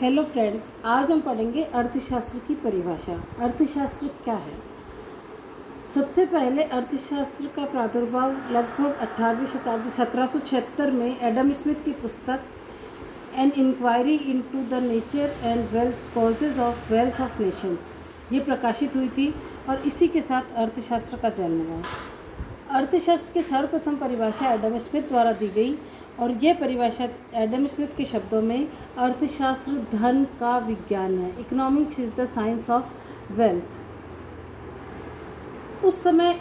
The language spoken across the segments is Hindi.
हेलो फ्रेंड्स, आज हम पढ़ेंगे अर्थशास्त्र की परिभाषा। अर्थशास्त्र क्या है? सबसे पहले अर्थशास्त्र का प्रादुर्भाव लगभग 18वीं शताब्दी 1776 में एडम स्मिथ की पुस्तक an inquiry into the nature and wealth causes of wealth of nations ये प्रकाशित हुई थी और इसी के साथ अर्थशास्त्र का जन्म हुआ। अर्थशास्त्र की सर्वप्रथम परिभाषा एडम स्मिथ द्वारा दी गई और यह परिभाषा एडम स्मिथ के शब्दों में अर्थशास्त्र धन का विज्ञान है। Economics is the science of wealth. उस समय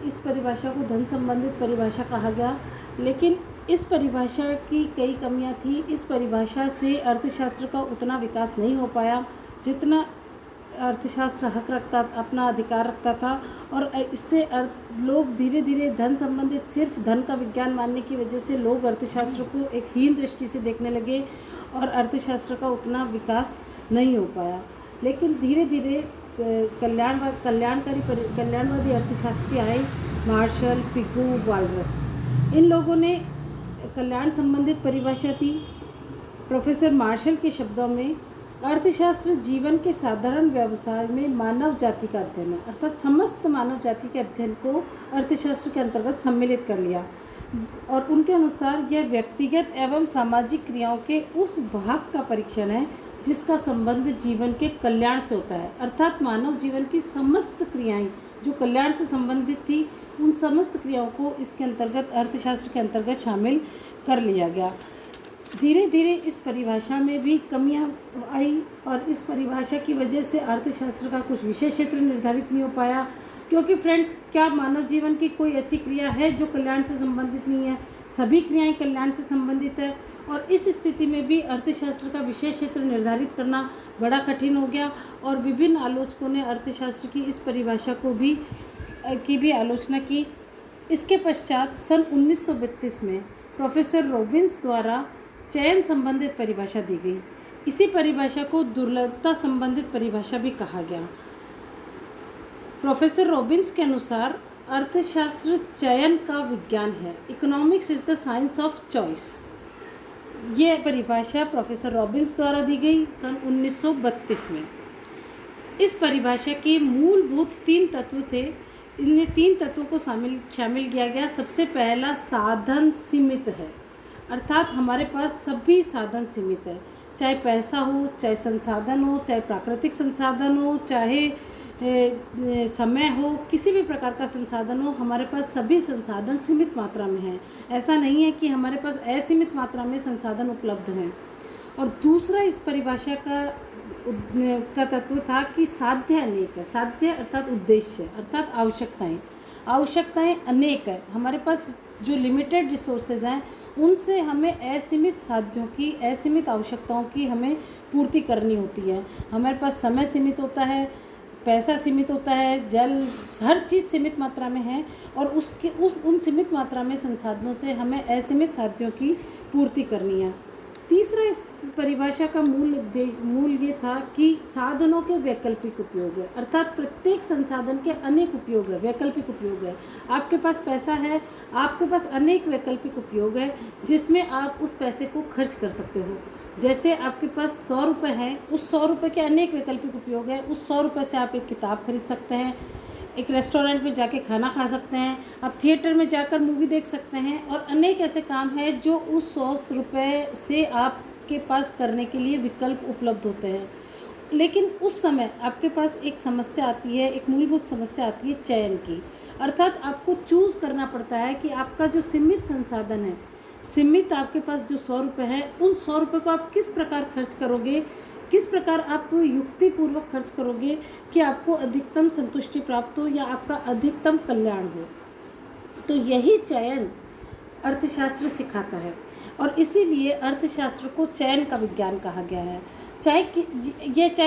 इस परिभाषा को धन संबंधित परिभाषा कहा गया, लेकिन इस परिभाषा की कई कमियां थी। इस परिभाषा से अर्थशास्त्र का उतना विकास नहीं हो पाया जितना अर्थशास्त्र हक रखता, अपना अधिकार रखता था, और इससे लोग धीरे धीरे धन संबंधित सिर्फ धन का विज्ञान मानने की वजह से लोग अर्थशास्त्र को एक हीन दृष्टि से देखने लगे और अर्थशास्त्र का उतना विकास नहीं हो पाया। लेकिन धीरे धीरे कल्याणवादी अर्थशास्त्री आए, मार्शल, पिगू, वालरस। इन लोगों ने कल्याण संबंधित परिभाषा दी। प्रोफेसर मार्शल के शब्दों में अर्थशास्त्र जीवन के साधारण व्यवसाय में मानव जाति का अध्ययन है, अर्थात समस्त मानव जाति के अध्ययन को अर्थशास्त्र के अंतर्गत सम्मिलित कर लिया। और उनके अनुसार यह व्यक्तिगत एवं सामाजिक क्रियाओं के उस भाग का परीक्षण है जिसका संबंध जीवन के कल्याण से होता है, अर्थात मानव जीवन की समस्त क्रियाएं जो कल्याण से संबंधित थी, उन समस्त क्रियाओं को इसके अंतर्गत अर्थशास्त्र के अंतर्गत शामिल कर लिया गया। धीरे धीरे इस परिभाषा में भी कमियां आई और इस परिभाषा की वजह से अर्थशास्त्र का कुछ विशेष क्षेत्र निर्धारित नहीं हो पाया, क्योंकि फ्रेंड्स, क्या मानव जीवन की कोई ऐसी क्रिया है जो कल्याण से संबंधित नहीं है? सभी क्रियाएं कल्याण से संबंधित है, और इस स्थिति में भी अर्थशास्त्र का विशेष क्षेत्र निर्धारित करना बड़ा कठिन हो गया। और विभिन्न आलोचकों ने अर्थशास्त्र की इस परिभाषा की भी आलोचना की। इसके पश्चात सन 1932 में प्रोफेसर रॉबिन्स द्वारा चयन संबंधित परिभाषा दी गई। इसी परिभाषा को दुर्लभता संबंधित परिभाषा भी कहा गया। प्रोफेसर रॉबिन्स के अनुसार अर्थशास्त्र चयन का विज्ञान है। Economics is the science of choice. ये परिभाषा प्रोफेसर रॉबिन्स द्वारा दी गई सन 1932 में। इस परिभाषा के मूलभूत 3 तत्व थे। इनमें 3 तत्वों को शामिल किया गया। सबसे पहला साधन सीमित है, अर्थात हमारे पास सभी साधन सीमित है, चाहे पैसा हो, चाहे संसाधन हो, चाहे प्राकृतिक संसाधन हो, चाहे समय हो, किसी भी प्रकार का संसाधन हो, हमारे पास सभी संसाधन सीमित मात्रा में हैं। ऐसा नहीं है कि हमारे पास असीमित मात्रा में संसाधन उपलब्ध हैं। और दूसरा इस परिभाषा का तत्व था कि साध्य अनेक है। साध्य अर्थात उद्देश्य, अर्थात आवश्यकताएं अनेक है। हमारे पास जो लिमिटेड रिसोर्सेज हैं उनसे हमें असीमित साध्यों की, असीमित आवश्यकताओं की हमें पूर्ति करनी होती है। हमारे पास समय सीमित होता है, पैसा सीमित होता है, जल, हर चीज़ सीमित मात्रा में है, और उन सीमित मात्रा में संसाधनों से हमें असीमित साध्यों की पूर्ति करनी है। तीसरा इस परिभाषा का मूल ये था कि साधनों के वैकल्पिक उपयोग है, अर्थात प्रत्येक संसाधन के अनेक उपयोग है, वैकल्पिक उपयोग है। आपके पास पैसा है, आपके पास अनेक वैकल्पिक उपयोग है जिसमें आप उस पैसे को खर्च कर सकते हो। जैसे आपके पास 100 रुपये हैं, उस 100 रुपये के अनेक वैकल्पिक उपयोग है। उस 100 रुपये से आप एक किताब खरीद सकते हैं, एक रेस्टोरेंट में जाके खाना खा सकते हैं, आप थिएटर में जाकर मूवी देख सकते हैं, और अनेक ऐसे काम हैं जो उस 100 रुपये से आपके पास करने के लिए विकल्प उपलब्ध होते हैं। लेकिन उस समय आपके पास एक समस्या आती है, एक मूलभूत समस्या आती है चयन की, अर्थात आपको चूज़ करना पड़ता है कि आपका जो सीमित संसाधन है, सीमित आपके पास जो 100 रुपये हैं, उन 100 रुपये को आप किस प्रकार खर्च करोगे, किस प्रकार आप युक्तिपूर्वक खर्च करोगे कि आपको अधिकतम संतुष्टि प्राप्त हो या आपका अधिकतम कल्याण हो। तो यही चयन अर्थशास्त्र सिखाता है, और इसीलिए अर्थशास्त्र को चयन का विज्ञान कहा गया है। चाहे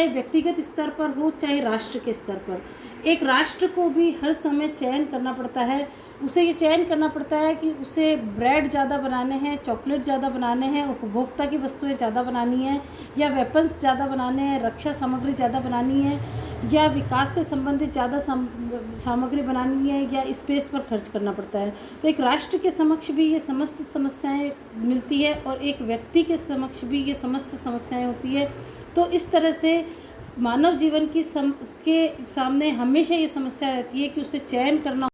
व्यक्तिगत स्तर पर हो, चाहे राष्ट्र के स्तर पर। एक राष्ट्र को भी हर समय चयन करना पड़ता है। उसे ये चयन करना पड़ता है कि उसे ब्रेड ज़्यादा बनाने हैं, चॉकलेट ज़्यादा बनाने हैं, उपभोक्ता की वस्तुएं ज़्यादा बनानी हैं, या वेपन्स ज़्यादा बनाने हैं, रक्षा सामग्री ज़्यादा बनानी है, या विकास से संबंधित ज़्यादा सामग्री बनानी है या स्पेस पर खर्च करना पड़ता है। तो एक राष्ट्र के समक्ष भी ये समस्त समस्याएं मिलती है और एक व्यक्ति के समक्ष भी ये समस्त समस्याएं होती है। तो इस तरह से मानव जीवन के सामने हमेशा ये समस्या रहती है कि उसे चयन करना